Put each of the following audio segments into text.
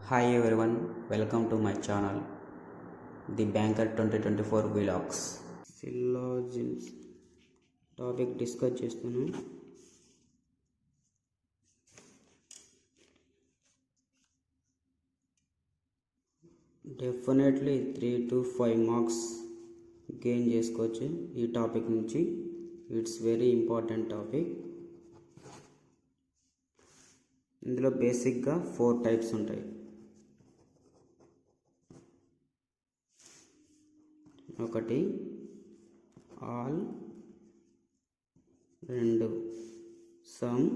Hi everyone, welcome to my channel, The Banker 2024 Vlogs. Syllogisms topic discuss చేస్తాను. Definitely 3 to 5 marks gain చేసుకోవచ్చు ఈ topic నుంచి. It's very important topic. ఇందులో బేసిక్గా 4 types ఉంటాయి. ఒకటి all, 2 some,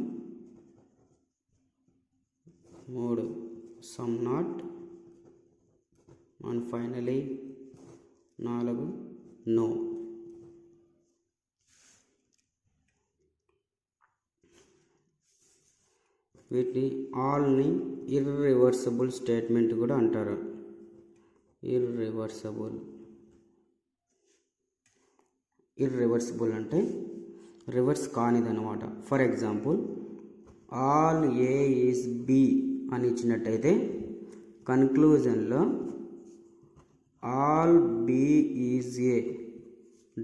3 some not, and finally 4 no. వీటిని ఆల్ని ఇర్రివర్సిబుల్ స్టేట్మెంట్ కూడా అంటారు. ఇర్రివర్సిబుల్ అంటే రివర్స్ కానిదన్నమాట. For example, all A is B అని ఇచ్చినట్టయితే కన్క్లూజన్లో all B is A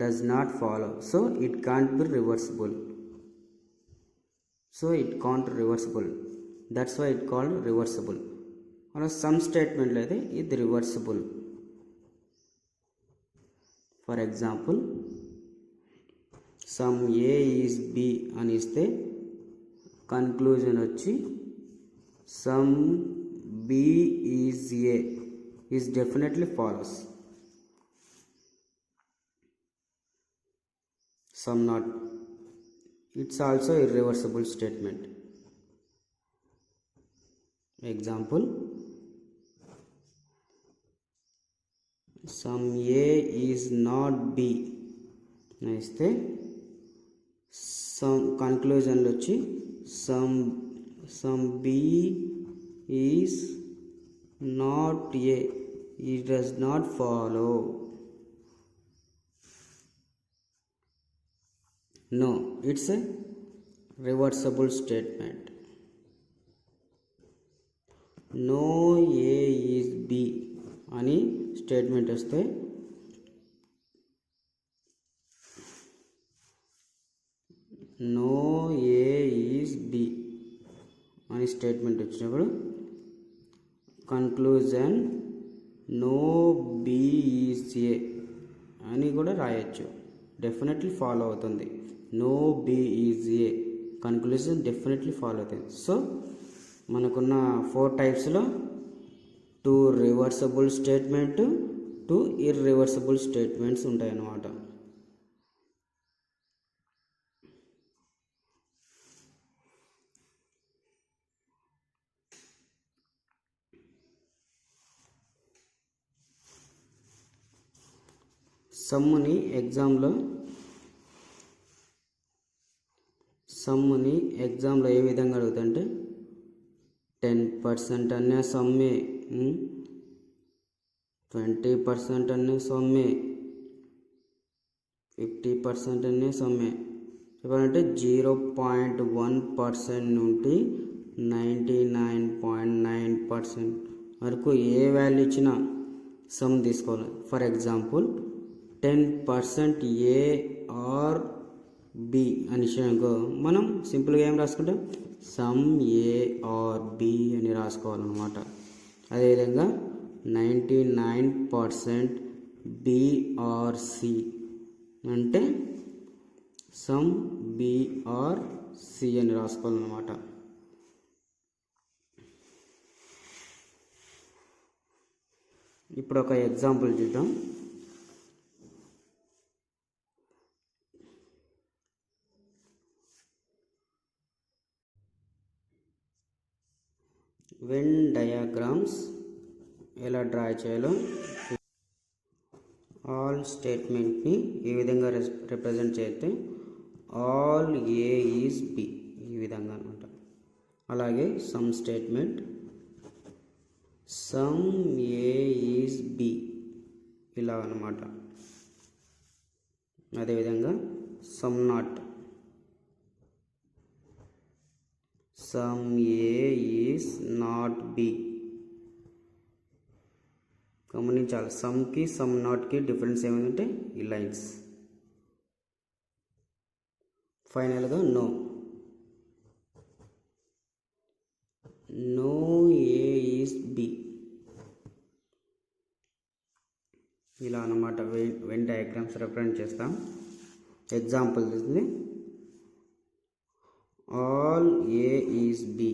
does not follow, so it can't be reversible. That's why it called reversible. అలా సమ్ స్టేట్మెంట్లో అయితే ఇది reversible. For example, some A is B అని ఇస్తే conclusion వచ్చి some B is A is definitely follows. Some not, it's also irreversible statement. Example, some A is not B అని ఇస్తే కన్క్లూజన్లో వచ్చి some B is not A, ఈ does not follow. No, it's a reversible statement. No A is B అని statement వస్తే no A is B అని statement వచ్చినప్పుడు conclusion no B is A అని కూడా రాయొచ్చు. డెఫినెట్లీ ఫాలో అవుతుంది. No B is A conclusion definitely follow అవుతుంది. So మనకున్న 4 టైప్స్లో 2 రివర్సిబుల్ స్టేట్మెంట్, 2 ఇర్రివర్సిబుల్ స్టేట్మెంట్స్ ఉంటాయన్నమాట. సమ్ముని ఎగ్జామ్లో ఏ విధంగా అడుగుతుంటే 10% అనే సమ్మే, 20% అనే సమ్మే, 50% అనే సమ్మే. చెప్పాలంటే 0.1% నుండి 99.9% వరకు ఏ వాల్యూ ఇచ్చినా సమ్ తీసుకోవాలి. For example, 10% A are B అని మనం సింపుల్గా ఏం రాసుకుంటాం, సమ్ ఏ ఆర్ బి అని రాసుకోవాలన్నమాట. అదేవిధంగా 99% బి ఆర్ సి అంటే సమ్ బి ఆర్ సి అని రాసుకోవాలన్నమాట. ఇప్పుడు ఒక ఎగ్జాంపుల్ చూద్దాం. వెన్ డయాగ్రామ్స్ ఎలా డ్రా చేయాలో, ఆల్ స్టేట్మెంట్ని ఈ విధంగా రిప్రజెంట్ చేస్తే ఆల్ ఏ ఈజ్ బి ఈ విధంగా అనమాట. అలాగే some statement some A is B ఇలా అనమాట. అదేవిధంగా some not sum A is not B గమనించాలి. సమ్కి సమ్ నాట్కి డిఫరెన్స్ ఏమైందంటే ఈ లైన్స్. ఫైనల్గా నో ఏ ఈజ్ బి. ఇలా అన్నమాట వెన్ డయాగ్రామ్స్ రిప్రజెంట్ చేస్తాం. ఎగ్జాంపుల్ తీసుకుని all A is B,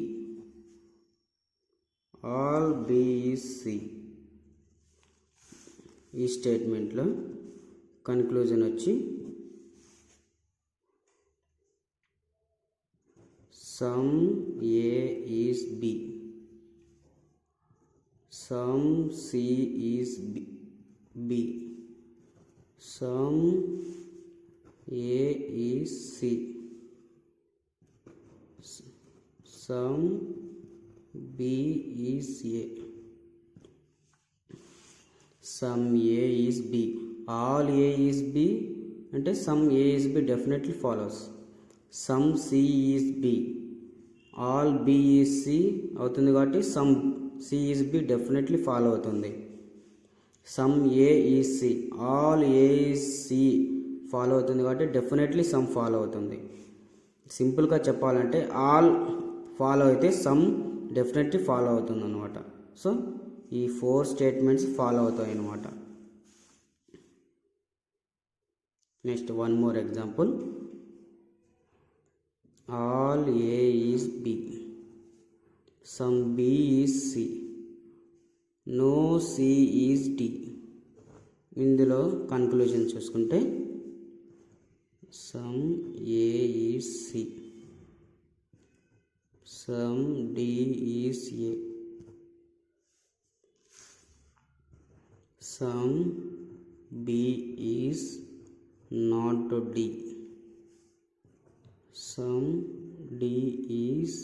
all B is C. ఈ స్టేట్మెంట్లో కన్క్లూజన్ వచ్చి some A is B, some C is B, some A is C, some B is A, some A is B. All A is B అంటే some A is B definitely follows. Some C is B, all B is C అవుతుంది కాబట్టి some C is B definitely follow అవుతుంది. Some A is C, all A is C follow అవుతుంది కాబట్టి definitely some follow అవుతుంది. సింపుల్గా చెప్పాలంటే all follow అయితే some definitely follow అవుతుంది అనమాట. సో ఈ 4 స్టేట్మెంట్స్ ఫాలో అవుతాయి అన్నమాట. Next one more example. All A is B, some B is C, no C is D. ఇందులో కన్క్లూజన్ చూసుకుంటే some A is C, some D is A, some B is not D, some D is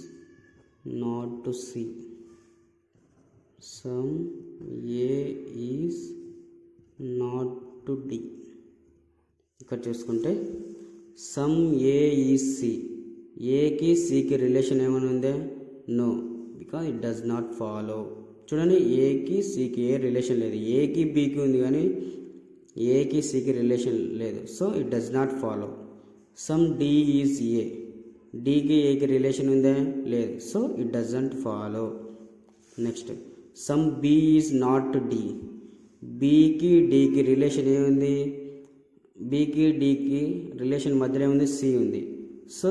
not C, some A is not D. ఇక్కడ చూసుకుంటే some A is C, ఏకి సికి relation ఏమైనా ఉందే? No, because it does not follow. చూడండి, ఏకి సికి ఏ relation లేదు. ఏకి బికి ఉంది కానీ ఏకి సికి రిలేషన్ లేదు. So it does not follow. Some D is A, డికి ఏకి రిలేషన్ ఉందే? లేదు. So it doesn't follow. Next some B is not D, బికి డికి రిలేషన్ ఏముంది? బికి డికి రిలేషన్ మధ్యలో ఏముంది? సి ఉంది. సో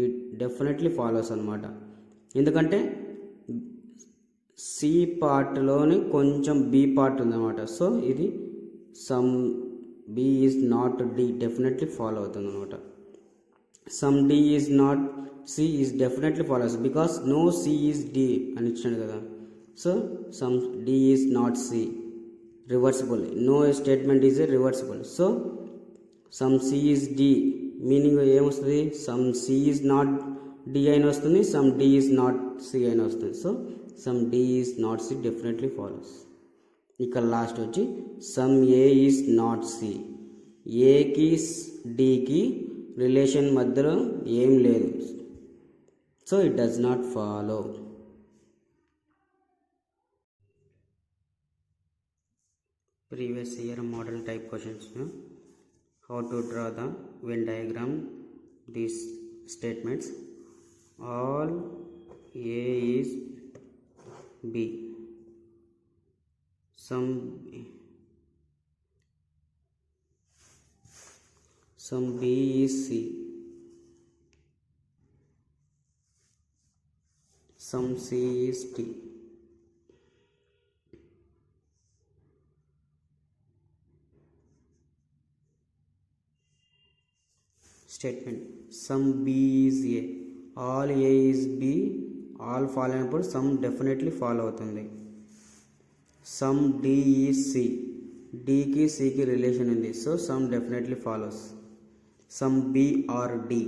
ఇట్ డెఫినెట్లీ ఫాలోస్ అనమాట. ఎందుకంటే సి పార్ట్లోని కొంచెం బి పార్ట్ ఉందన్నమాట. సో ఇది some B is not D definitely follow అవుతుంది అనమాట. Some D is not C is definitely follows because no C is D అని ఇచ్చాడు కదా. So some D is not C, reversible. No statement is a reversible. So some C is D meaning ఏమొస్తుంది? Some C is not D అయినా వస్తుంది, some D is not C అయినా వస్తుంది. So some D is not C definitely follows. ఇక్కడ last వచ్చి some A is not C, ఏకి డికి relation మధ్యలో ఏం లేదు. So it does not follow. Previous year model type questions. How to draw the Venn diagram? These statements. All A is B. Some B is C. Some C is D. Statement. Some B is A. All A is B. All follow అయినప్పుడు some definitely follow అవుతుంది. Some D is C. D కి C కి relation ఉంది. So some definitely follows. Some B or D.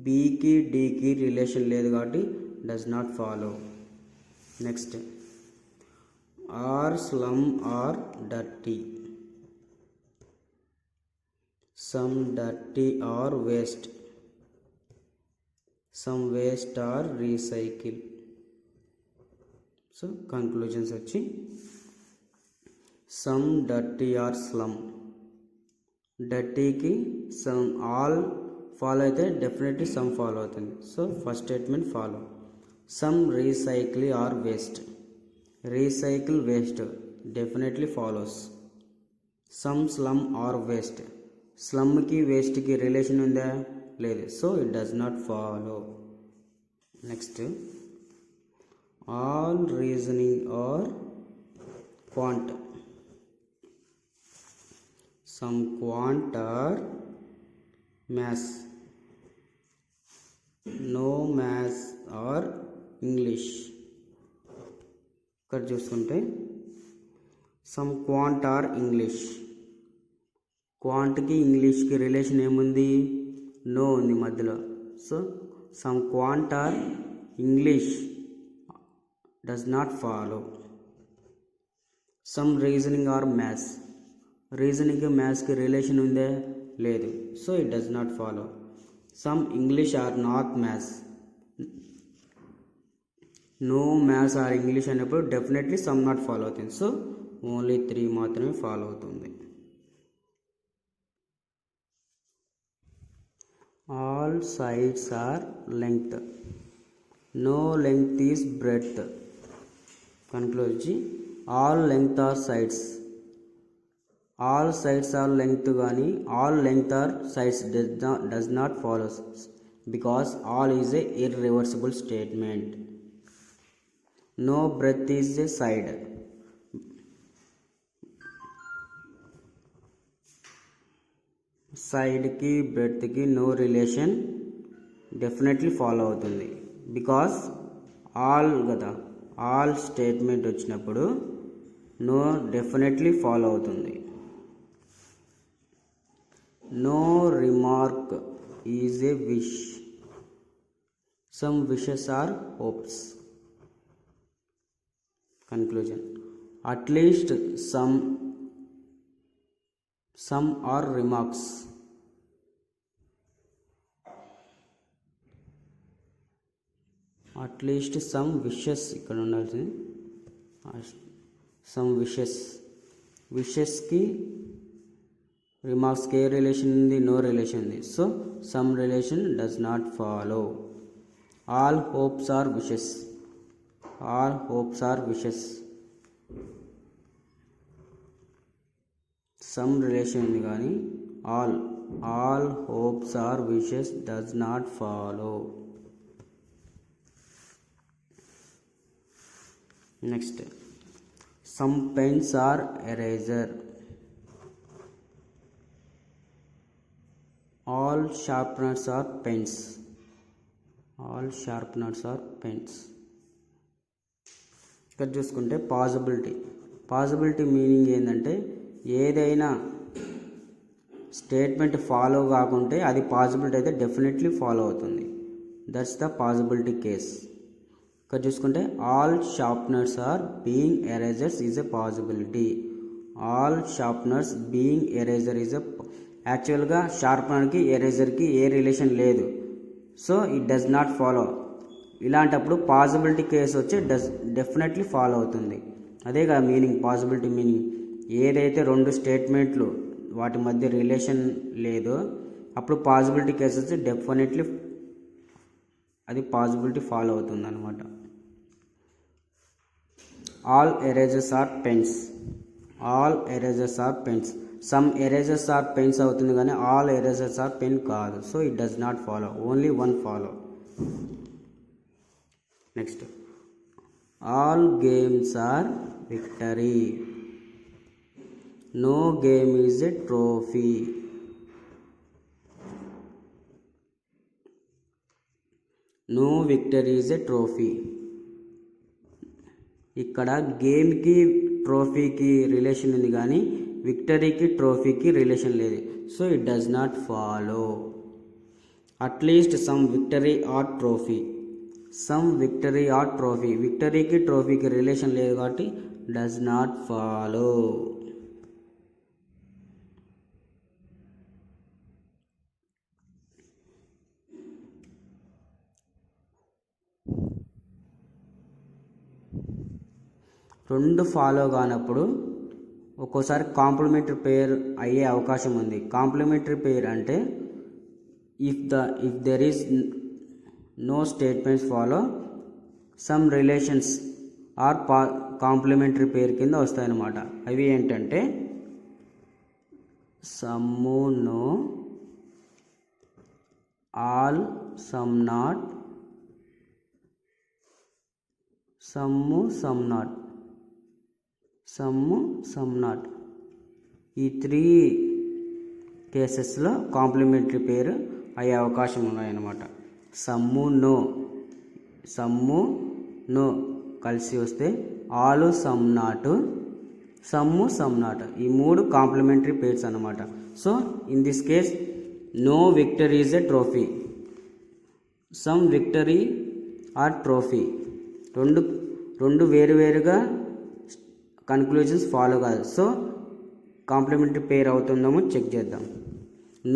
B కి D కి relation లేదు కాబట్టి does not follow. Next. Or slum or dirty. Some dirty or waste. Some waste or recycle. So conclusions వచ్చి some, dirty are slum. డర్టీకి some, all follow అయితే definitely some follow అవుతుంది. So first statement follow. Some recycle are waste. Recycle waste definitely follows. Some slum are waste. స్లమ్కి వేస్ట్కి relation ఉందా? లేదు. So it does not follow. Next, all reasoning are quant. Some quant are maths. No maths are English. ఇక్కడ చూసుకుంటే some quant are English. క్వాంట్కి ఇంగ్లీష్కి relation ఏముంది? No ఉంది మధ్యలో. So some quant are English does not follow. Some reasoning are maths. రీజనింగ్కి మ్యాథ్స్కి relation ఉందే? లేదు. So it does not follow. Some English are not maths. No maths are English అనేప్పుడు డెఫినెట్లీ సమ్ నాట్ ఫాలో అవుతుంది. So only 3 మాత్రమే follow అవుతుంది. All sides are length. No length is breadth. Conclusion, all length are sides. All sides are length కానీ all length are sides does not follows because all is a irreversible statement. No breadth is a side. సైడ్కి బ్రెడ్త్కి no relation definitely follow అవుతుంది because all కదా. All statement వచ్చినప్పుడు no definitely follow అవుతుంది. No remark is a wish. Some wishes are hopes. Conclusion, at least some are remarks. At least some wishes ఇక్కడ ఉండాల్సింది. some wishes కి రిమార్క్స్కి ఏ relation ఉంది? నో రిలేషన్ ఉంది. So some relation does not follow. All hopes are wishes. All hopes are wishes. Some relation ఉంది కానీ all hopes are wishes does not follow. Next, some pens are eraser. All sharpeners are pens. All sharpeners are pens. ఇక్కడ చూసుకుంటే possibility meaning ఏంటంటే ఏదైనా statement follow కాకుంటే అది possibility అయితే definitely follow అవుతుంది. That's the possibility case. ఇక్కడ చూసుకుంటే all sharpeners are being erasers is a possibility. All sharpeners being eraser is a. యాక్చువల్గా షార్ప్నర్కి ఎరేజర్కి ఏ రిలేషన్ లేదు. So it does not follow. ఇలాంటప్పుడు పాజిబిలిటీ కేసు వచ్చి డెఫినెట్లీ ఫాలో అవుతుంది. అదే కదా మీనింగ్, పాజిబిలిటీ మీనింగ్. ఏదైతే 2 స్టేట్మెంట్లు వాటి మధ్య రిలేషన్ లేదో అప్పుడు పాజిబిలిటీ కేసు వచ్చి డెఫినెట్లీ అది పాజిబిలిటీ ఫాలో అవుతుంది అనమాట. All erasers are pens. All erasers are pens. Some erasers are pens అవుతుంది కానీ ఆల్ ఎరేజర్స్ ఆర్ పెన్ కాదు. So it does not follow. Only 1 follow. Next, all games are victory. No game is a trophy. No victory is a trophy. ఇక్కడ గేమ్కి ట్రోఫీకి relation ఉంది కానీ విక్టరీకి ట్రోఫీకి relation లేదు. So it does not follow. At least some victory are trophy. Some victory are trophy. విక్టరీకి ట్రోఫీకి relation లేదు కాబట్టి డస్ నాట్ ఫాలో. రెండు ఫాలో కానప్పుడు ఒక్కోసారి కాంప్లిమెంటరీ పేర్ అయ్యే అవకాశం ఉంది. కాంప్లిమెంటరీ పేర్ అంటే if there is no statements follow some relations are complementary pair కింద వస్తాయన్నమాట. అవి ఏంటంటే some no, all some not, some some not, some some not. ఈ 3 కేసెస్లో కాంప్లిమెంటరీ పేరు అయ్యే అవకాశం ఉన్నాయన్నమాట. సమ్ము నో కలిసి వస్తే all some not, some some not, ఈ 3 కాంప్లిమెంటరీ పేర్స్ అన్నమాట. So in this case no victory is a trophy, some victory are trophy. రెండు వేరువేరుగా కన్క్లూజన్స్ ఫాలో కాదు. సో కాంప్లిమెంటరీ పేర్ అవుతుందేమో చెక్ చేద్దాం.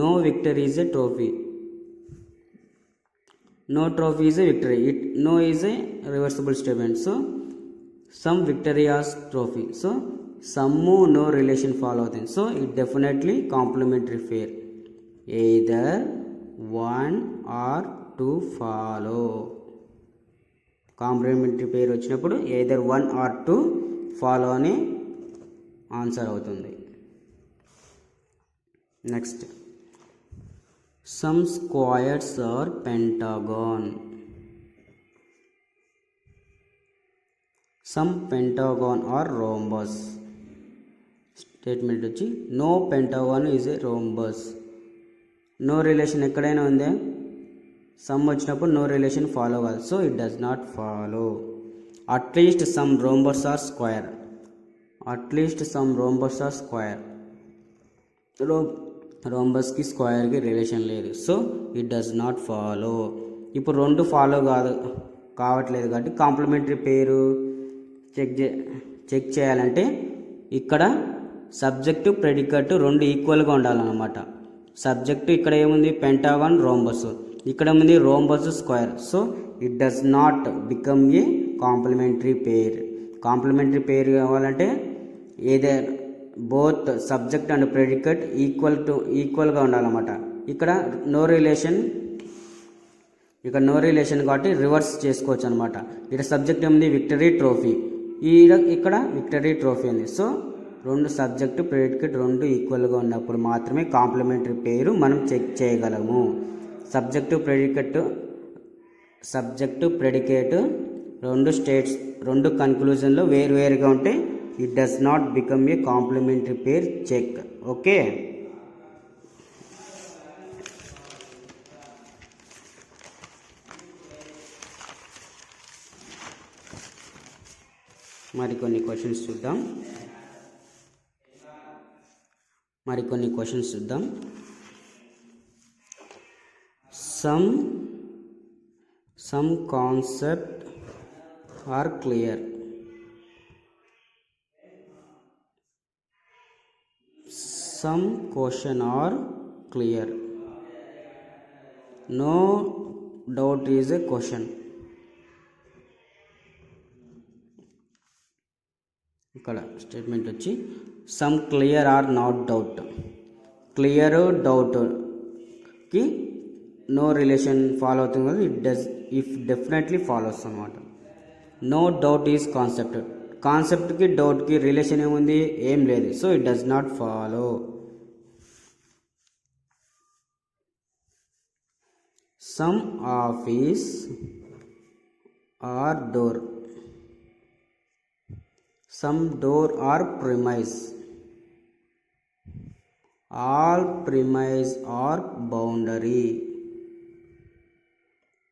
No victory is a trophy, no trophy is a victory, no is a reversible statement. So some victory as trophy, so some no relation follow then, so it definitely complementary pair, either 1 or 2 follow. Complementary pair వచ్చినప్పుడు either 1 or 2 follow అని answer అవుతుంది. Next, some squares are pentagon, some pentagon or rhombus. Statement వచ్చి no pentagon is a rhombus. No relation ఎక్కడైనా ఉందే, some వచ్చినప్పుడు no relation follow కాదు. So it does not follow. At least some rhombus are square, at least some rhombus are square. రోంబస్కి స్క్వేర్కి relation లేదు. So it does not follow. ఇప్పుడు 2 follow కావట్లేదు కాబట్టి కాంప్లిమెంటరీ పేరు చెక్ చేయాలంటే ఇక్కడ సబ్జెక్టు ప్రెడికేట్ 2 ఈక్వల్గా ఉండాలన్నమాట. సబ్జెక్టు ఇక్కడ ఏముంది, పెంటాగాన్ రోంబస్, ఇక్కడ ఉంది rhombus square. So it does not become a complementary pair. Complementary pair కావాలంటే either both subject and predicate ఈక్వల్గా ఉండాలన్నమాట. ఇక్కడ నో రిలేషన్ కాబట్టి రివర్స్ చేసుకోవచ్చు అనమాట. ఇక్కడ సబ్జెక్ట్ ఏముంది, విక్టరీ ట్రోఫీ, ఇక్కడ విక్టరీ ట్రోఫీ ఉంది. సో 2 సబ్జెక్టు ప్రెడికేట్ 2 ఈక్వల్గా ఉన్నప్పుడు మాత్రమే కాంప్లిమెంటరీ పేరు మనం చెక్ చేయగలము. సబ్జెక్టు ప్రెడికేట్ 2 కన్క్లూజన్లో వేరువేరుగా ఉంటే it does not become a complementary pair. check. okay, మరికొన్ని క్వశ్చన్స్ చూద్దాం. some concept are clear, some question are clear, no doubt is a question. ఇక్కడ స్టేట్మెంట్ వచ్చి some clear are not doubt. Clear డౌట్కి no relation follow అవుతుంది కదా, if definitely follows అన్నమాట. No doubt is concept, కాన్సెప్ట్కి డౌట్కి relation ఏముంది, ఏం లేదు. So it does not follow. Some office are door, some door are premise, all premise are boundary,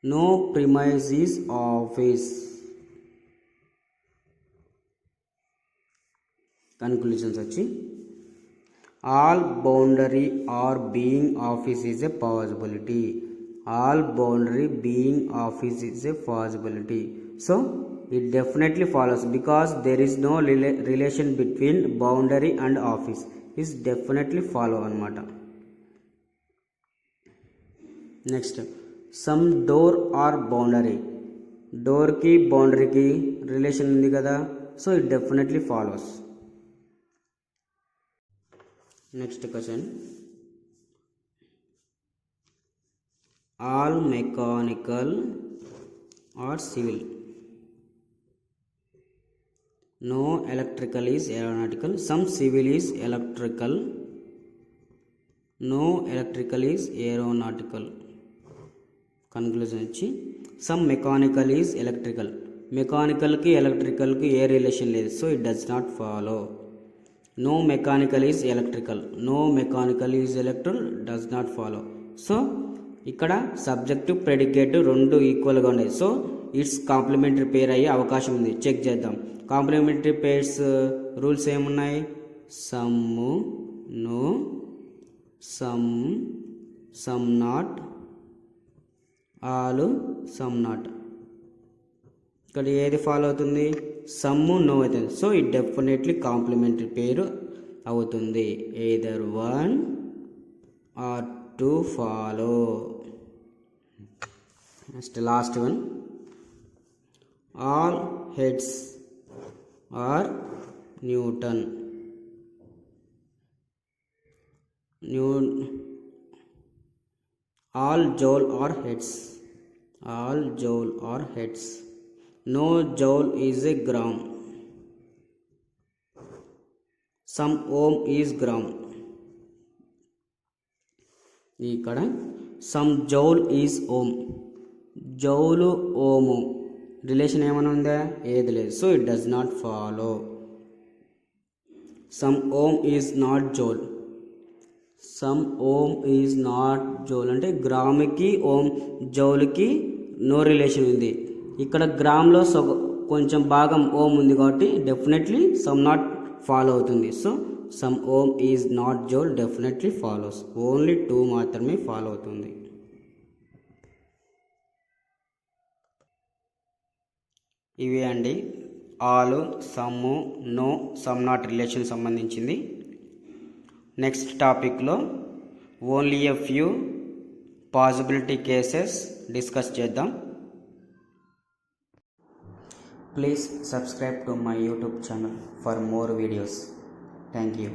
no premise is office. Conclusions వచ్చి all boundary are being office is a possibility, all boundary being office is a possibility. So it definitely follows because there is no relation between boundary and office, is definitely follow అనమాట. Next, some door are boundary, డోర్కి బౌండరీకి relation ఉంది కదా, so it definitely follows. Next question. All mechanical or civil? No electrical is aeronautical. Some civil is electrical. No electrical is aeronautical. Conclusion వచ్చి some mechanical is electrical. Mechanical కి electrical కి ఏ relation లేదు, so it does not follow. No mechanical is electrical. No mechanical is electrical does not follow. So ఇక్కడ subject predicate రెండు ఈక్వల్గా ఉన్నాయి, so it's complementary పేర్ అయ్యే అవకాశం ఉంది. చెక్ చేద్దాం. కాంప్లిమెంటరీ పేర్స్ రూల్స్ ఏమున్నాయి? Some, no, some not, all, some not. ఇక్కడ ఏది ఫాలో అవుతుంది? సమ్ము నో అవుతుంది, so it definitely complementary pair అవుతుంది. Either 1 or 2 follow. Next last one. All heads are newton. All joule or heads. All joule or heads. No joule is a gram. Some ohm is gram. ఇక్కడ some joule is ohm. joule ohm relation ఏమైనా ఉందా? ఏది లేదు, so it does not follow. some ohm is not joule. Some ohm is not joule అంటే గ్రామ్కి ohm జౌల్కి no relation ఉంది. ఇక్కడ గ్రామ్లో కొంచెం భాగం ఓమ్ ఉంది కాబట్టి డెఫినెట్లీ సమ్ నాట్ ఫాలో అవుతుంది. So some ohm is not joule definitely follows. Only 2 మాత్రమే ఫాలో అవుతుంది. ఇవి అండి all, some, no, some not relation సంబంధించింది. నెక్స్ట్ టాపిక్లో only a few possibility cases discuss చేద్దాం. Please subscribe to my YouTube channel for more videos. Thank you.